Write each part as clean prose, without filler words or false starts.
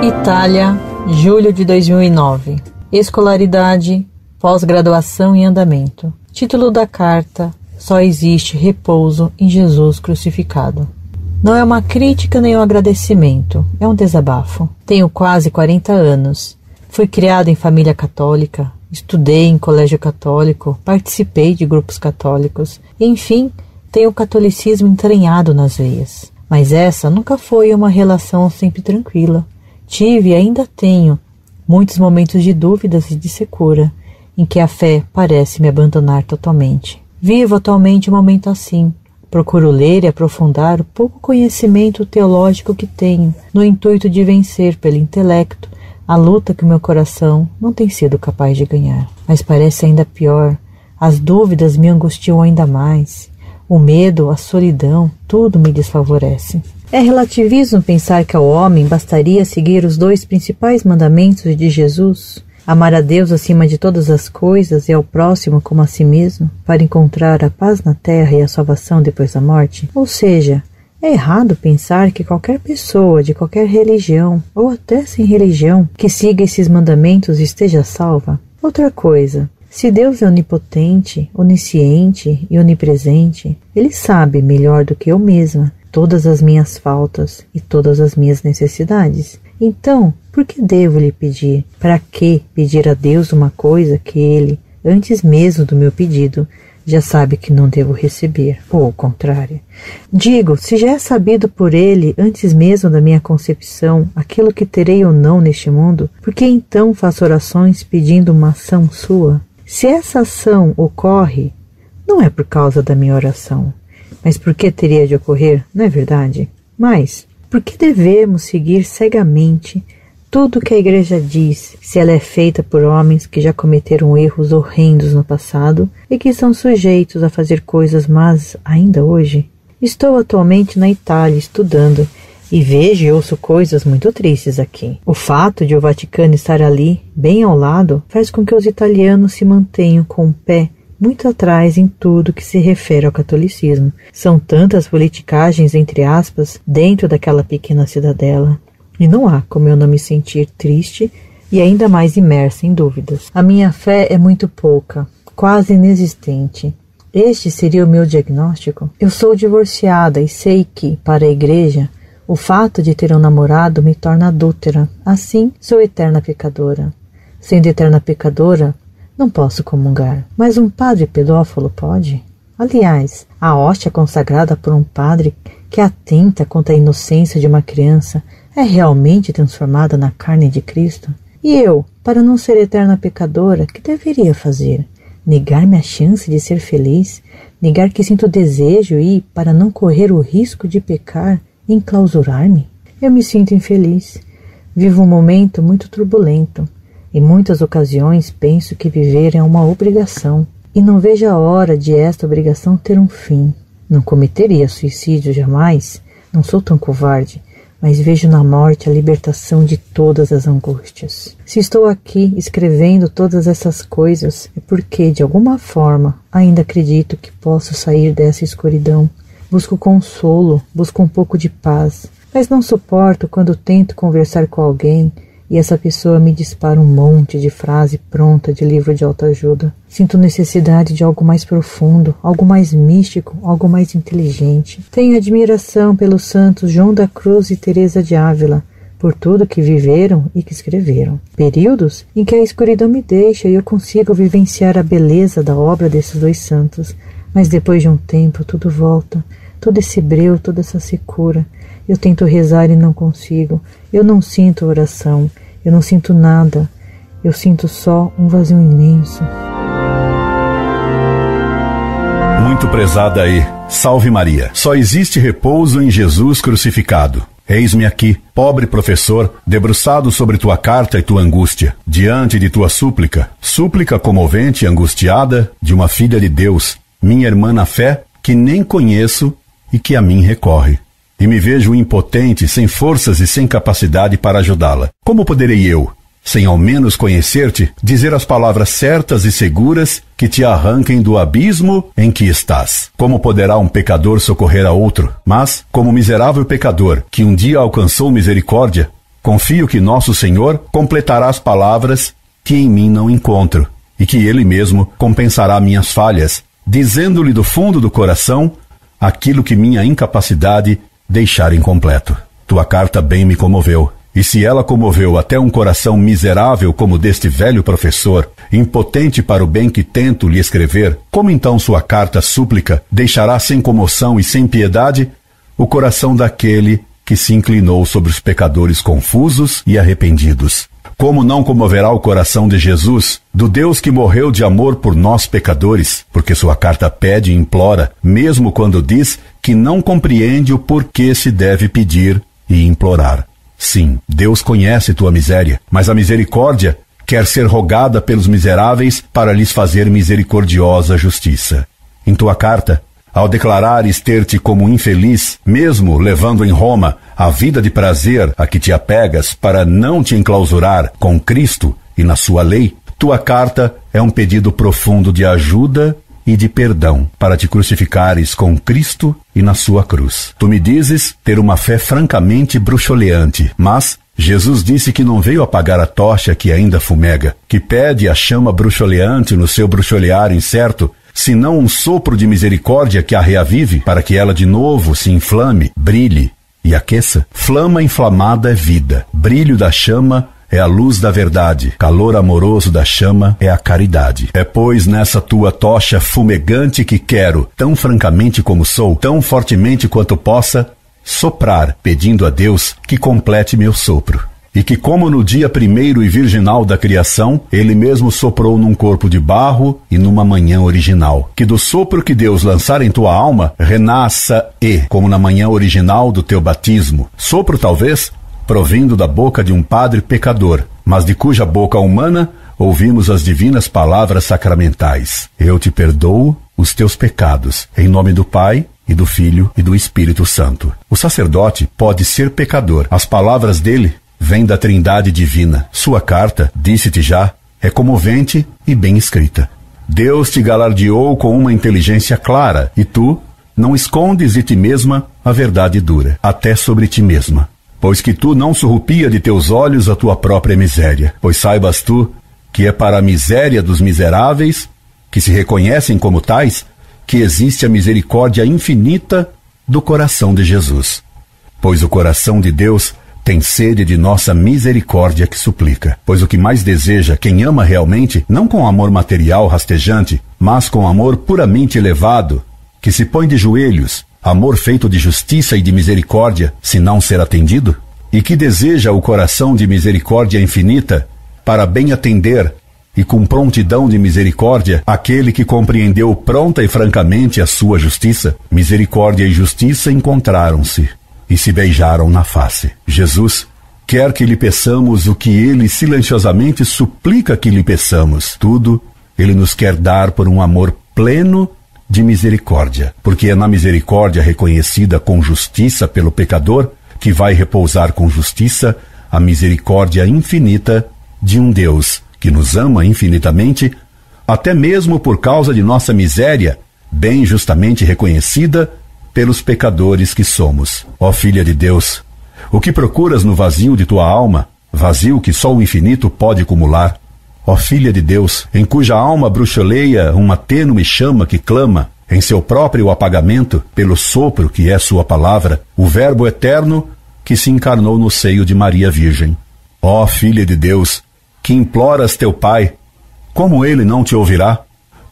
Itália, julho de 2009. Escolaridade, pós-graduação em andamento. Título da carta: Só existe repouso em Jesus crucificado. Não é uma crítica nem um agradecimento, é um desabafo. Tenho quase 40 anos. Fui criado em família católica, estudei em colégio católico, participei de grupos católicos, enfim, tenho o catolicismo entranhado nas veias. Mas essa nunca foi uma relação sempre tranquila. Tive e ainda tenho muitos momentos de dúvidas e de secura, em que a fé parece me abandonar totalmente. Vivo atualmente um momento assim. Procuro ler e aprofundar o pouco conhecimento teológico que tenho, no intuito de vencer pelo intelecto a luta que o meu coração não tem sido capaz de ganhar. Mas parece ainda pior. As dúvidas me angustiam ainda mais. O medo, a solidão, tudo me desfavorece. É relativismo pensar que ao homem bastaria seguir os 2 principais mandamentos de Jesus, amar a Deus acima de todas as coisas e ao próximo como a si mesmo, para encontrar a paz na terra e a salvação depois da morte? Ou seja, é errado pensar que qualquer pessoa de qualquer religião, ou até sem religião, que siga esses mandamentos esteja salva? Outra coisa, se Deus é onipotente, onisciente e onipresente, Ele sabe melhor do que eu mesma todas as minhas faltas e todas as minhas necessidades. Então, por que devo lhe pedir? Para que pedir a Deus uma coisa que Ele, antes mesmo do meu pedido, já sabe que não devo receber, ou ao contrário? Digo, se já é sabido por Ele, antes mesmo da minha concepção, aquilo que terei ou não neste mundo, por que então faço orações pedindo uma ação sua? Se essa ação ocorre, não é por causa da minha oração, mas por que teria de ocorrer, não é verdade? Mas, por que devemos seguir cegamente tudo que a Igreja diz, se ela é feita por homens que já cometeram erros horrendos no passado e que são sujeitos a fazer coisas más ainda hoje? Estou atualmente na Itália estudando e vejo e ouço coisas muito tristes aqui. O fato de o Vaticano estar ali, bem ao lado, faz com que os italianos se mantenham com o pé muito atrás em tudo que se refere ao catolicismo. São tantas politicagens, entre aspas, dentro daquela pequena cidadela. E não há como eu não me sentir triste e ainda mais imersa em dúvidas. A minha fé é muito pouca, quase inexistente. Este seria o meu diagnóstico? Eu sou divorciada e sei que, para a Igreja, o fato de ter um namorado me torna adúltera. Assim, sou eterna pecadora. Sendo eterna pecadora, não posso comungar. Mas um padre pedófilo pode? Aliás, a hóstia consagrada por um padre que atenta contra a inocência de uma criança é realmente transformada na carne de Cristo? E eu, para não ser eterna pecadora, que deveria fazer? Negar-me a chance de ser feliz? Negar que sinto desejo e, para não correr o risco de pecar, enclausurar-me? Eu me sinto infeliz. Vivo um momento muito turbulento. Em muitas ocasiões penso que viver é uma obrigação, e não vejo a hora de esta obrigação ter um fim. Não cometeria suicídio jamais, não sou tão covarde, mas vejo na morte a libertação de todas as angústias. Se estou aqui escrevendo todas essas coisas, é porque, de alguma forma, ainda acredito que posso sair dessa escuridão. Busco consolo, busco um pouco de paz, mas não suporto quando tento conversar com alguém e essa pessoa me dispara um monte de frase pronta de livro de autoajuda. Sinto necessidade de algo mais profundo, algo mais místico, algo mais inteligente. Tenho admiração pelos santos João da Cruz e Teresa de Ávila, por tudo que viveram e que escreveram. Períodos em que a escuridão me deixa e eu consigo vivenciar a beleza da obra desses 2 santos, mas depois de um tempo tudo volta, todo esse breu, toda essa secura. Eu tento rezar e não consigo. Eu não sinto oração. Eu não sinto nada. Eu sinto só um vazio imenso. Muito prezada aí, salve Maria. Só existe repouso em Jesus crucificado. Eis-me aqui, pobre professor, debruçado sobre tua carta e tua angústia, diante de tua súplica, súplica comovente e angustiada de uma filha de Deus, minha irmã na fé, que nem conheço e que a mim recorre. E me vejo impotente, sem forças e sem capacidade para ajudá-la. Como poderei eu, sem ao menos conhecer-te, dizer as palavras certas e seguras que te arranquem do abismo em que estás? Como poderá um pecador socorrer a outro? Mas, como miserável pecador, que um dia alcançou misericórdia, Confio que nosso Senhor completará as palavras que em mim não encontro, e que Ele mesmo compensará minhas falhas, dizendo-lhe do fundo do coração aquilo que minha incapacidade deixar incompleto. Tua carta bem me comoveu, e se ela comoveu até um coração miserável como deste velho professor, impotente para o bem que tento lhe escrever, como então sua carta súplica deixará sem comoção e sem piedade o coração daquele que se inclinou sobre os pecadores confusos e arrependidos? Como não comoverá o coração de Jesus, do Deus que morreu de amor por nós pecadores, porque sua carta pede e implora, mesmo quando diz que não compreende o porquê se deve pedir e implorar. Sim, Deus conhece tua miséria, mas a misericórdia quer ser rogada pelos miseráveis para lhes fazer misericordiosa justiça. Em tua carta, ao declarares ter-te como infeliz, mesmo levando em Roma a vida de prazer a que te apegas para não te enclausurar com Cristo e na sua lei, tua carta é um pedido profundo de ajuda e de perdão para te crucificares com Cristo e na sua cruz. Tu me dizes ter uma fé francamente bruxoleante, mas Jesus disse que não veio apagar a tocha que ainda fumega, que pede a chama bruxoleante no seu bruxolear incerto, senão um sopro de misericórdia que a reavive, para que ela de novo se inflame, brilhe e aqueça. Flama inflamada é vida, brilho da chama é a luz da verdade, calor amoroso da chama é a caridade. É, pois, nessa tua tocha fumegante que quero, tão francamente como sou, tão fortemente quanto possa, soprar, pedindo a Deus que complete meu sopro. E que, como no dia primeiro e virginal da criação, Ele mesmo soprou num corpo de barro e numa manhã original. Que do sopro que Deus lançar em tua alma, renasça como na manhã original do teu batismo. Sopro, talvez, provindo da boca de um padre pecador, mas de cuja boca humana ouvimos as divinas palavras sacramentais. Eu te perdoo os teus pecados, em nome do Pai, e do Filho e do Espírito Santo. O sacerdote pode ser pecador. As palavras dele vêm da Trindade Divina. Sua carta, disse-te já, é comovente e bem escrita. Deus te galardeou com uma inteligência clara, e tu não escondes de ti mesma a verdade dura, até sobre ti mesma. Pois que tu não surrupia de teus olhos a tua própria miséria. Pois saibas tu que é para a miséria dos miseráveis, que se reconhecem como tais, que existe a misericórdia infinita do coração de Jesus. Pois o coração de Deus tem sede de nossa misericórdia que suplica. Pois o que mais deseja quem ama realmente, não com amor material rastejante, mas com amor puramente elevado, que se põe de joelhos, amor feito de justiça e de misericórdia, se não ser atendido, e que deseja o coração de misericórdia infinita, para bem atender, e com prontidão de misericórdia, aquele que compreendeu pronta e francamente a sua justiça. Misericórdia e justiça encontraram-se, e se beijaram na face. Jesus quer que lhe peçamos o que ele silenciosamente suplica que lhe peçamos. Tudo ele nos quer dar por um amor pleno de misericórdia, porque é na misericórdia reconhecida com justiça pelo pecador que vai repousar com justiça a misericórdia infinita de um Deus que nos ama infinitamente, até mesmo por causa de nossa miséria, bem justamente reconhecida pelos pecadores que somos. Ó Filha de Deus, o que procuras no vazio de tua alma, vazio que só o infinito pode acumular? Ó Filha de Deus, em cuja alma bruxoleia uma tênue chama que clama, em seu próprio apagamento, pelo sopro que é sua palavra, o Verbo eterno que se encarnou no seio de Maria Virgem. Ó Filha de Deus, que imploras teu Pai, como ele não te ouvirá?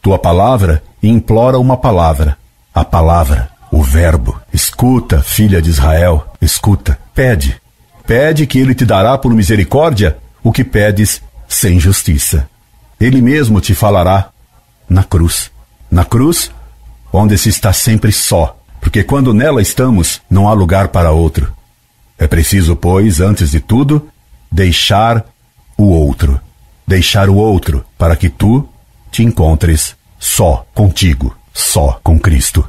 Tua palavra implora uma palavra, a palavra, o Verbo. Escuta, filha de Israel, escuta, pede. Pede que ele te dará por misericórdia o que pedes sem justiça. Ele mesmo te falará na cruz. Na cruz, onde se está sempre só, porque quando nela estamos, não há lugar para outro. É preciso, pois, antes de tudo, deixar o outro. Deixar o outro para que tu te encontres só contigo, só com Cristo.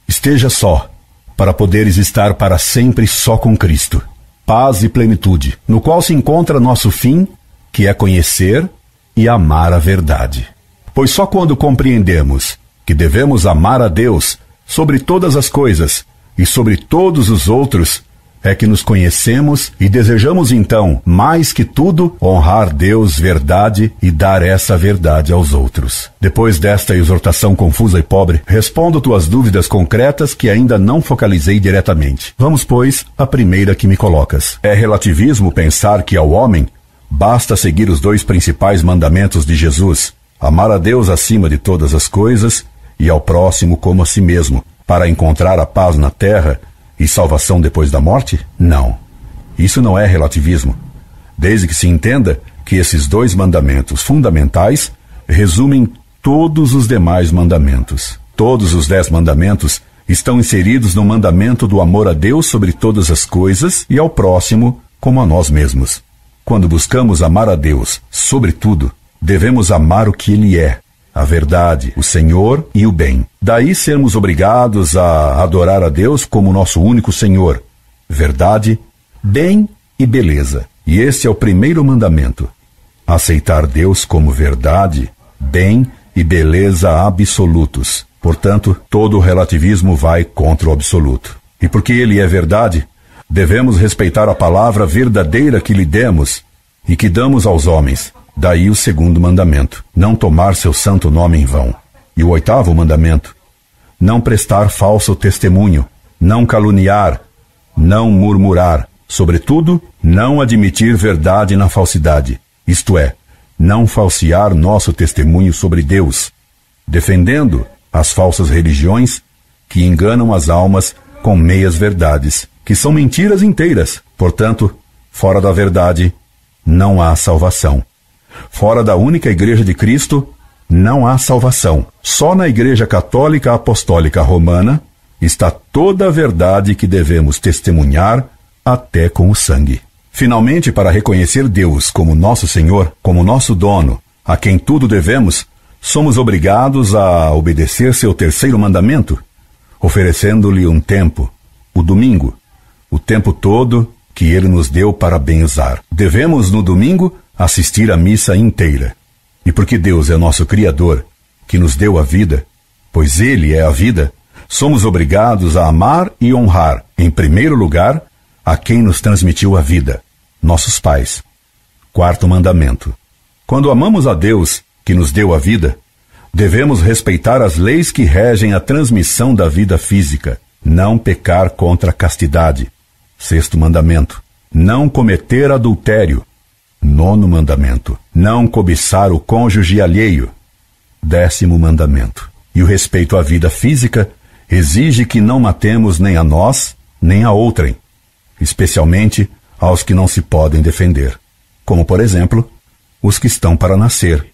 Esteja só, para poderes estar para sempre só com Cristo. Paz e plenitude, no qual se encontra nosso fim, que é conhecer e amar a verdade. Pois só quando compreendemos que devemos amar a Deus sobre todas as coisas e sobre todos os outros, é que nos conhecemos e desejamos então, mais que tudo, honrar Deus, verdade, e dar essa verdade aos outros. Depois desta exortação confusa e pobre, respondo tuas dúvidas concretas que ainda não focalizei diretamente. Vamos, pois, à primeira que me colocas. É relativismo pensar que ao homem basta seguir os 2 principais mandamentos de Jesus: amar a Deus acima de todas as coisas e ao próximo como a si mesmo, para encontrar a paz na terra e salvação depois da morte? Não. Isso não é relativismo, desde que se entenda que esses 2 mandamentos fundamentais resumem todos os demais mandamentos. Todos os 10 mandamentos estão inseridos no mandamento do amor a Deus sobre todas as coisas e ao próximo como a nós mesmos. Quando buscamos amar a Deus sobre tudo, devemos amar o que Ele é, a verdade, o Senhor e o bem. Daí sermos obrigados a adorar a Deus como nosso único Senhor, verdade, bem e beleza. E esse é o primeiro mandamento: aceitar Deus como verdade, bem e beleza absolutos. Portanto, todo o relativismo vai contra o absoluto. E porque Ele é verdade, devemos respeitar a palavra verdadeira que lhe demos e que damos aos homens. Daí o segundo mandamento: não tomar seu santo nome em vão. E o 8º mandamento: não prestar falso testemunho, não caluniar, não murmurar, sobretudo, não admitir verdade na falsidade, isto é, não falsear nosso testemunho sobre Deus, defendendo as falsas religiões que enganam as almas com meias verdades, que são mentiras inteiras. Portanto, fora da verdade, não há salvação. Fora da única Igreja de Cristo, não há salvação. Só na Igreja Católica Apostólica Romana está toda a verdade que devemos testemunhar até com o sangue. Finalmente, para reconhecer Deus como nosso Senhor, como nosso dono, a quem tudo devemos, somos obrigados a obedecer seu 3º mandamento, oferecendo-lhe um tempo, o domingo, o tempo todo que Ele nos deu para bem usar. Devemos, no domingo, assistir à missa inteira. E porque Deus é nosso Criador, que nos deu a vida, pois Ele é a vida, somos obrigados a amar e honrar, em primeiro lugar, a quem nos transmitiu a vida, nossos pais. 4º mandamento: quando amamos a Deus, que nos deu a vida, devemos respeitar as leis que regem a transmissão da vida física, não pecar contra a castidade. 6º mandamento: não cometer adultério. 9º mandamento: não cobiçar o cônjuge alheio. 10º mandamento: e o respeito à vida física exige que não matemos nem a nós, nem a outrem, especialmente aos que não se podem defender, como, por exemplo, os que estão para nascer.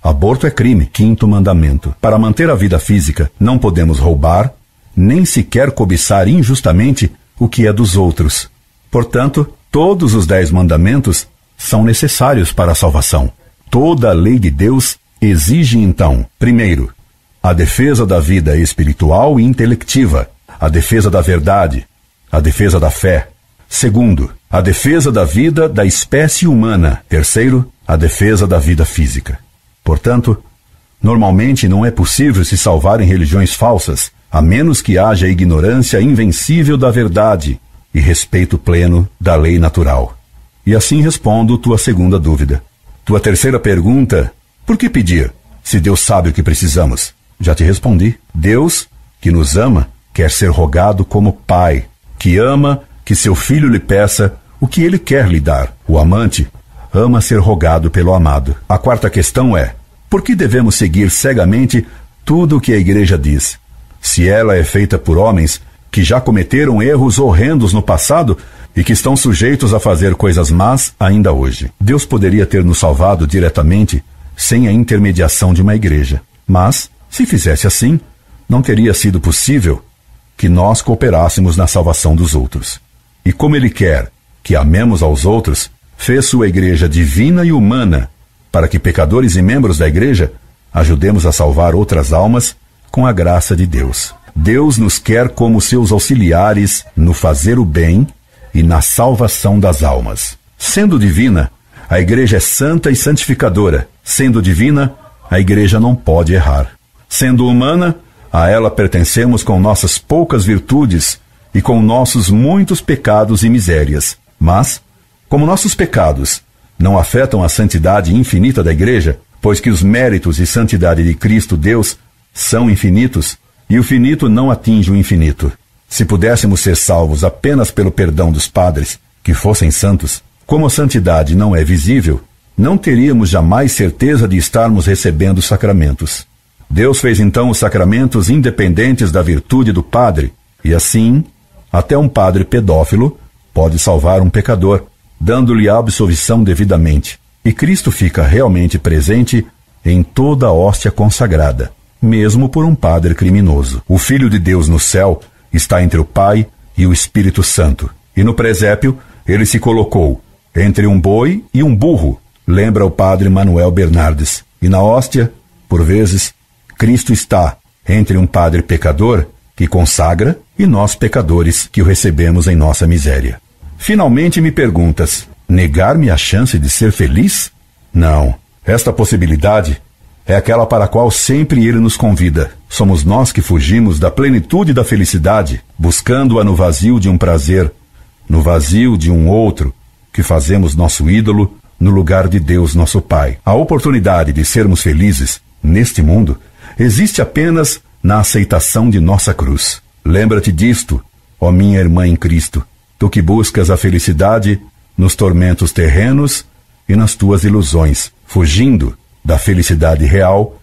Aborto é crime. 5º mandamento: para manter a vida física, não podemos roubar, nem sequer cobiçar injustamente o que é dos outros. Portanto, todos os 10 mandamentos são necessários para a salvação. Toda a lei de Deus exige, então, primeiro, a defesa da vida espiritual e intelectiva, a defesa da verdade, a defesa da fé. Segundo, a defesa da vida da espécie humana. Terceiro, a defesa da vida física. Portanto, normalmente não é possível se salvar em religiões falsas, a menos que haja ignorância invencível da verdade e respeito pleno da lei natural. E assim respondo tua segunda dúvida. Tua terceira pergunta: por que pedir, se Deus sabe o que precisamos? Já te respondi. Deus, que nos ama, quer ser rogado como pai, que ama que seu filho lhe peça o que ele quer lhe dar. O amante ama ser rogado pelo amado. A quarta questão é: por que devemos seguir cegamente tudo o que a Igreja diz, se ela é feita por homens que já cometeram erros horrendos no passado e que estão sujeitos a fazer coisas más ainda hoje? Deus poderia ter nos salvado diretamente sem a intermediação de uma igreja. Mas, se fizesse assim, não teria sido possível que nós cooperássemos na salvação dos outros. E como Ele quer que amemos aos outros, fez sua igreja divina e humana para que pecadores e membros da igreja ajudemos a salvar outras almas com a graça de Deus. Deus nos quer como seus auxiliares no fazer o bem e na salvação das almas. Sendo divina, a igreja é santa e santificadora. Sendo divina, a igreja não pode errar. Sendo humana, a ela pertencemos com nossas poucas virtudes e com nossos muitos pecados e misérias. Mas, como nossos pecados não afetam a santidade infinita da Igreja, pois que os méritos e santidade de Cristo Deus são infinitos, e o finito não atinge o infinito. Se pudéssemos ser salvos apenas pelo perdão dos padres, que fossem santos, como a santidade não é visível, não teríamos jamais certeza de estarmos recebendo os sacramentos. Deus fez então os sacramentos independentes da virtude do padre, e assim, até um padre pedófilo pode salvar um pecador, dando-lhe a absolvição devidamente. E Cristo fica realmente presente em toda a hóstia consagrada, mesmo por um padre criminoso. O Filho de Deus no céu está entre o Pai e o Espírito Santo. E no presépio, ele se colocou entre um boi e um burro, lembra o padre Manuel Bernardes. E na hóstia, por vezes, Cristo está entre um padre pecador que consagra e nós pecadores que o recebemos em nossa miséria. Finalmente me perguntas, negar-me a chance de ser feliz? Não. Esta possibilidade é aquela para a qual sempre ele nos convida. Somos nós que fugimos da plenitude da felicidade, buscando-a no vazio de um prazer, no vazio de um outro, que fazemos nosso ídolo no lugar de Deus nosso Pai. A oportunidade de sermos felizes neste mundo existe apenas na aceitação de nossa cruz. Lembra-te disto, ó minha irmã em Cristo, tu que buscas a felicidade nos tormentos terrenos e nas tuas ilusões, fugindo da felicidade real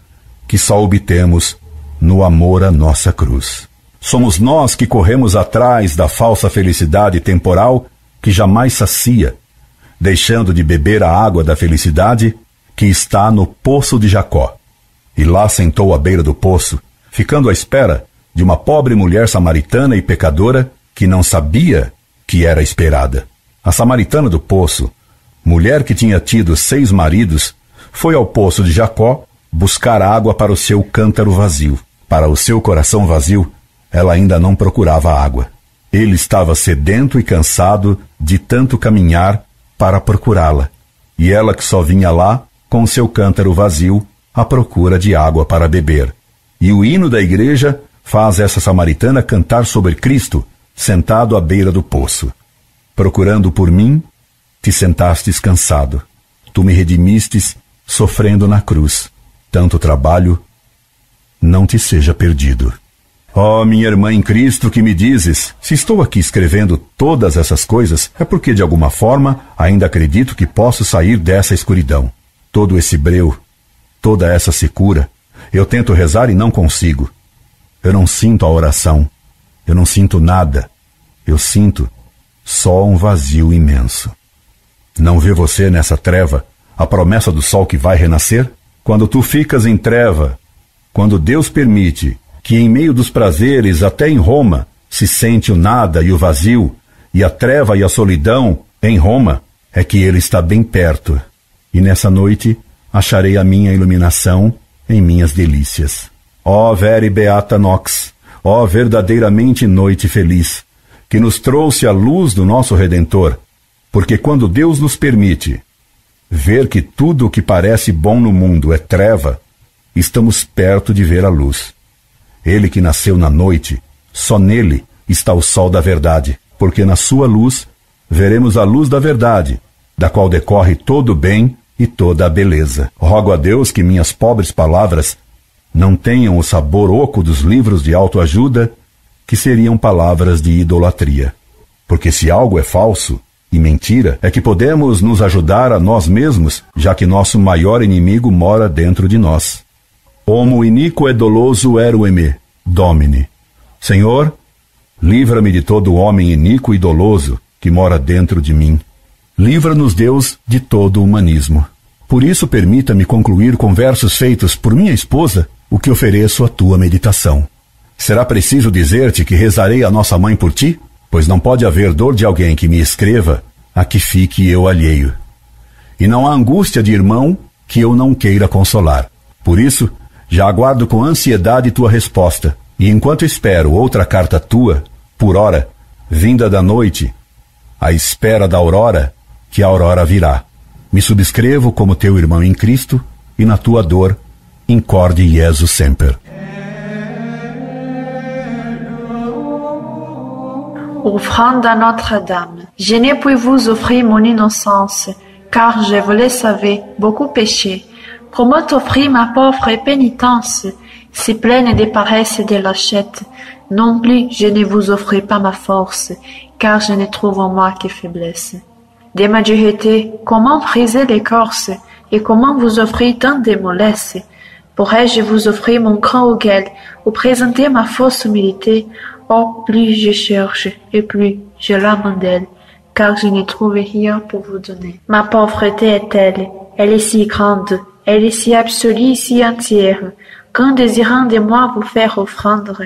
que só obtemos no amor à nossa cruz. Somos nós que corremos atrás da falsa felicidade temporal que jamais sacia, deixando de beber a água da felicidade que está no poço de Jacó. E lá sentou à beira do poço, ficando à espera de uma pobre mulher samaritana e pecadora que não sabia que era esperada. A samaritana do poço, mulher que tinha tido 6 maridos, foi ao poço de Jacó buscar água para o seu cântaro vazio. Para o seu coração vazio, ela ainda não procurava água. Ele estava sedento e cansado de tanto caminhar para procurá-la. E ela que só vinha lá com o seu cântaro vazio à procura de água para beber. E o hino da igreja faz essa samaritana cantar sobre Cristo, sentado à beira do poço. Procurando por mim, te sentastes cansado. Tu me redimistes, sofrendo na cruz. Tanto trabalho, não te seja perdido. Ó, minha irmã em Cristo, que me dizes, se estou aqui escrevendo todas essas coisas, é porque de alguma forma ainda acredito que posso sair dessa escuridão. Todo esse breu, toda essa secura, eu tento rezar e não consigo. Eu não sinto a oração, eu não sinto nada, eu sinto só um vazio imenso. Não vê você nessa treva a promessa do sol que vai renascer? Quando tu ficas em treva, quando Deus permite que em meio dos prazeres, até em Roma, se sente o nada e o vazio, e a treva e a solidão em Roma, é que ele está bem perto. E nessa noite acharei a minha iluminação em minhas delícias. Ó vere beata nox, ó verdadeiramente noite feliz, que nos trouxe a luz do nosso Redentor, porque quando Deus nos permite ver que tudo o que parece bom no mundo é treva, estamos perto de ver a luz. Ele que nasceu na noite, só nele está o sol da verdade, porque na sua luz veremos a luz da verdade, da qual decorre todo o bem e toda a beleza. Rogo a Deus que minhas pobres palavras não tenham o sabor oco dos livros de autoajuda, que seriam palavras de idolatria. Porque se algo é falso e mentira, é que podemos nos ajudar a nós mesmos, já que nosso maior inimigo mora dentro de nós. Homo iniquo e doloso eruem me, Domine. Senhor, livra-me de todo homem iníquo e doloso que mora dentro de mim. Livra-nos, Deus, de todo o humanismo. Por isso, permita-me concluir com versos feitos por minha esposa, o que ofereço à tua meditação. Será preciso dizer-te que rezarei a nossa mãe por ti? Pois não pode haver dor de alguém que me escreva a que fique eu alheio. E não há angústia de irmão que eu não queira consolar. Por isso, já aguardo com ansiedade tua resposta, e enquanto espero outra carta tua, por ora, vinda da noite, à espera da aurora, que a aurora virá. Me subscrevo como teu irmão em Cristo, e na tua dor, incorde Jesus semper. offrande à Notre-Dame. Je ne puis vous offrir mon innocence, car je, vous le savez, beaucoup péché. Comment t'offrir ma pauvre pénitence, si pleine de paresse et de lâcheté? Non plus, je ne vous offre pas ma force, car je ne trouve en moi que faiblesse. De ma dureté, comment briser l'écorce, et comment vous offrir tant de mollesse? Pourrais-je vous offrir mon grand orgueil, ou présenter ma fausse humilité? Oh, plus je cherche, et plus je l'amène, car je ne trouve rien pour vous donner. Ma pauvreté est telle, elle est si grande, elle est si absolue, si entière, qu'en désirant de moi vous faire offrande,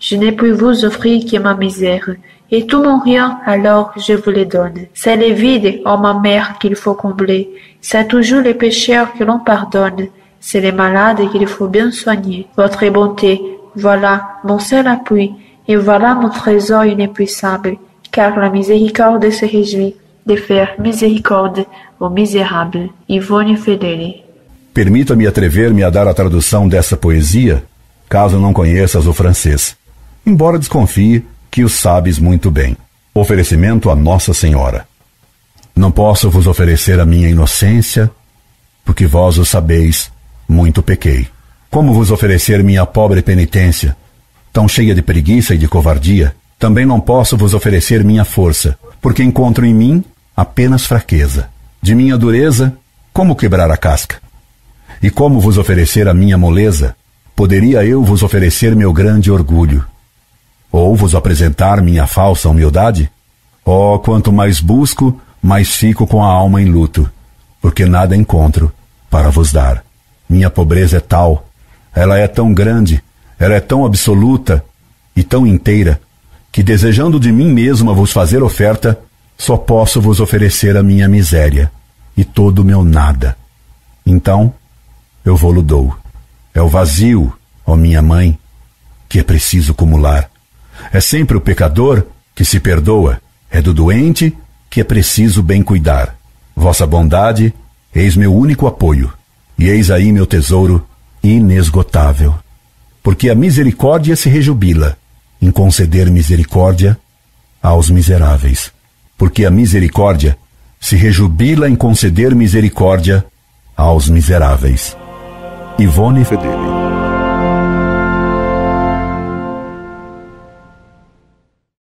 je ne puis vous offrir que ma misère, et tout mon rien, alors je vous le donne. C'est le vide, oh ma mère, qu'il faut combler, c'est toujours les pécheurs que l'on pardonne, c'est les malades qu'il faut bien soigner. Votre bonté, voilà mon seul appui, et voilà mon trésor inépuisable, car la miséricorde se réjouit de faire miséricorde aux misérables. Ivone Fedeli. Permita-me atrever-me a dar a tradução dessa poesia, caso não conheças o francês, embora desconfie que o sabes muito bem. Oferecimento a Nossa Senhora. Não posso vos oferecer a minha inocência, porque vós o sabeis, muito pequei. Como vos oferecer minha pobre penitência, tão cheia de preguiça e de covardia? Também não posso vos oferecer minha força, porque encontro em mim apenas fraqueza. De minha dureza, como quebrar a casca? E como vos oferecer a minha moleza? Poderia eu vos oferecer meu grande orgulho? Ou vos apresentar minha falsa humildade? Oh, quanto mais busco, mais fico com a alma em luto, porque nada encontro para vos dar. Minha pobreza é tal, ela é tão grande, ela é tão absoluta e tão inteira, que desejando de mim mesma vos fazer oferta, só posso vos oferecer a minha miséria e todo o meu nada. Então, eu vou-lo dou. É o vazio, ó minha mãe, que é preciso acumular. É sempre o pecador que se perdoa, é do doente que é preciso bem cuidar. Vossa bondade, eis meu único apoio, e eis aí meu tesouro inesgotável. Porque a misericórdia se rejubila em conceder misericórdia aos miseráveis. Porque a misericórdia se rejubila em conceder misericórdia aos miseráveis. Ivone Fedeli.